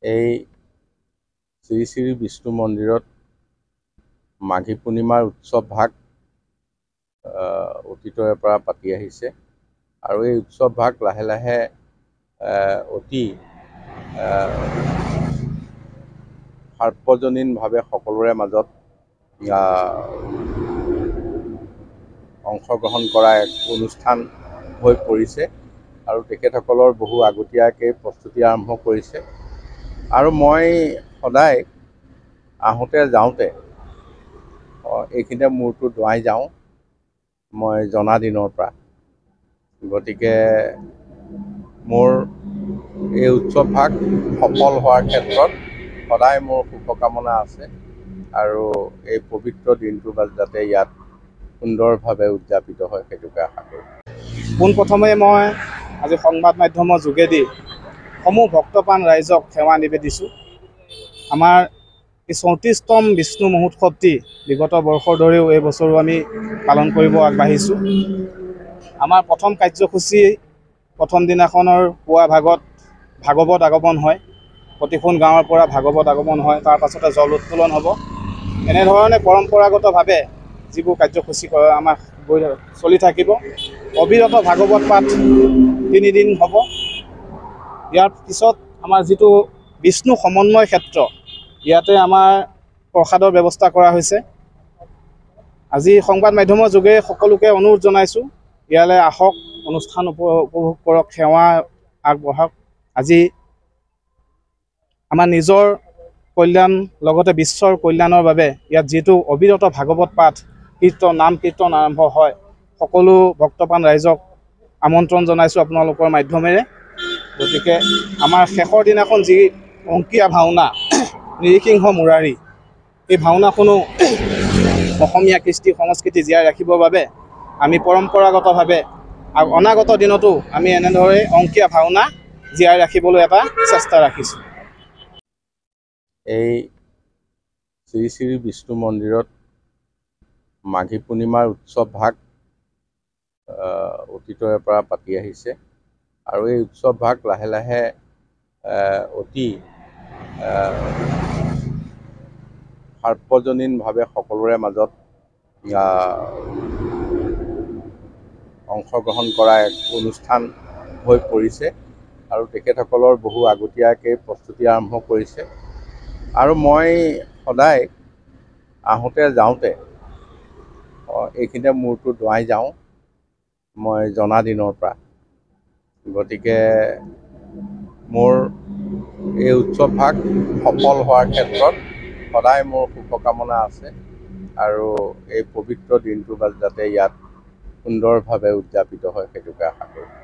এই শ্ৰী শ্ৰী বিষ্ণু মন্দিৰত মাঘী পূৰ্ণিমাৰ উৎসৱ ভাগ অতীতৰে পৰা পাতি আহিছে আৰু এই উৎসৱ ভাগ লাহে লাহে অতি সাৰ্বজনীনভাৱে সকলোৰে মাজত অংশগ্ৰহণ কৰা এক অনুষ্ঠান হৈ পৰিছে আৰু তেখেতসকলৰ বহু আগতীয়াকৈ প্ৰস্তুতি আৰম্ভ কৰিছে আৰু মই সদায় আহোঁতে যাওঁতে এইখিনিতে মূৰটো দোৱাই যাওঁ মই জনা দিনৰ পৰা। গতিকে মোৰ এই উৎসৱ ভাগ সফল হোৱাৰ ক্ষেত্ৰত সদায় মোৰ শুভকামনা আছে আৰু এই পবিত্ৰ দিনটো যাতে ইয়াত সুন্দৰভাৱে উদযাপিত হয় সেইটোকে আশা কৰোঁ। পোনপ্ৰথমে মই আজি সংবাদ মাধ্যমৰ যোগেদি সমূহ ভক্তপ্ৰাণ ৰাইজক সেৱা নিবেদিছোঁ। আমাৰ এই 34তম বিষ্ণু মহোৎসৱটি বিগত বৰ্ষৰ দৰেও এই বছৰো আমি পালন কৰিব আগবাঢ়িছোঁ। আমাৰ প্ৰথম কাৰ্যসূচী প্ৰথম দিনাখনৰ পুৱা ভাগত ভাগৱত আগমন হয়। প্ৰতিখন গাঁৱৰ পৰা ভাগৱত আগমন হয়, তাৰ পাছতে জল উত্তোলন হ'ব। এনেধৰণে পৰম্পৰাগতভাৱে যিবোৰ কাৰ্যসূচী আমাৰ চলি থাকিব। অবিৰত ভাগৱত পাঠ 3 দিন হ'ব। ইয়াৰ পিছত আমাৰ যিটো বিষ্ণু সমন্বয় ক্ষেত্ৰ, ইয়াতে আমাৰ প্ৰসাদৰ ব্যৱস্থা কৰা হৈছে। আজি সংবাদ মাধ্যমৰ যোগে সকলোকে অনুৰোধ জনাইছোঁ, ইয়ালৈ আহক, অনুষ্ঠান উপভোগ কৰক, সেৱা আগবঢ়াওক। আজি আমাৰ নিজৰ কল্যাণ লগতে বিশ্বৰ কল্যাণৰ বাবে ইয়াত যিটো অবিৰত ভাগৱত পাঠ নাম কীৰ্তন আৰম্ভ হয়, সকলো ভক্তপ্ৰাণ ৰাইজক আমন্ত্ৰণ জনাইছোঁ আপোনালোকৰ মাধ্যমেৰে। গতিকে আমাৰ শেষৰ দিনাখন যি অংকীয়া ভাওনা নিৰিসিংহ মুৰাৰী, এই ভাওনাখনো অসমীয়া কৃষ্টি সংস্কৃতি জীয়াই ৰাখিবৰ বাবে আমি পৰম্পৰাগতভাৱে অনাগত দিনতো আমি এনেদৰে অংকীয়া ভাওনা জীয়াই ৰাখিবলৈ এটা চেষ্টা ৰাখিছোঁ। এই শ্ৰী শ্ৰী বিষ্ণু মন্দিৰত মাঘী পূৰ্ণিমাৰ উৎসৱ ভাগ অতীতৰে পৰা পাতি আহিছে আৰু এই উৎসৱ ভাগ লাহে লাহে অতি সাৰ্বজনীনভাৱে সকলোৰে মাজত অংশগ্ৰহণ কৰা এক অনুষ্ঠান হৈ পৰিছে আৰু তেখেতসকলৰ বহু আগতীয়াকৈ প্ৰস্তুতি আৰম্ভ কৰিছে আৰু মই সদায় আহোঁতে যাওঁতে এইখিনিতে মূৰটো দোৱাই যাওঁ মই জনা দিনৰ পৰা। গতিকে মোৰ এই উৎসৱ ভাগ সফল হোৱাৰ ক্ষেত্ৰত সদায় মোৰ শুভকামনা আছে আৰু এই পবিত্ৰ দিনটো যাতে ইয়াত সুন্দৰভাৱে উদযাপিত হয় সেইটোকে আশা কৰোঁ।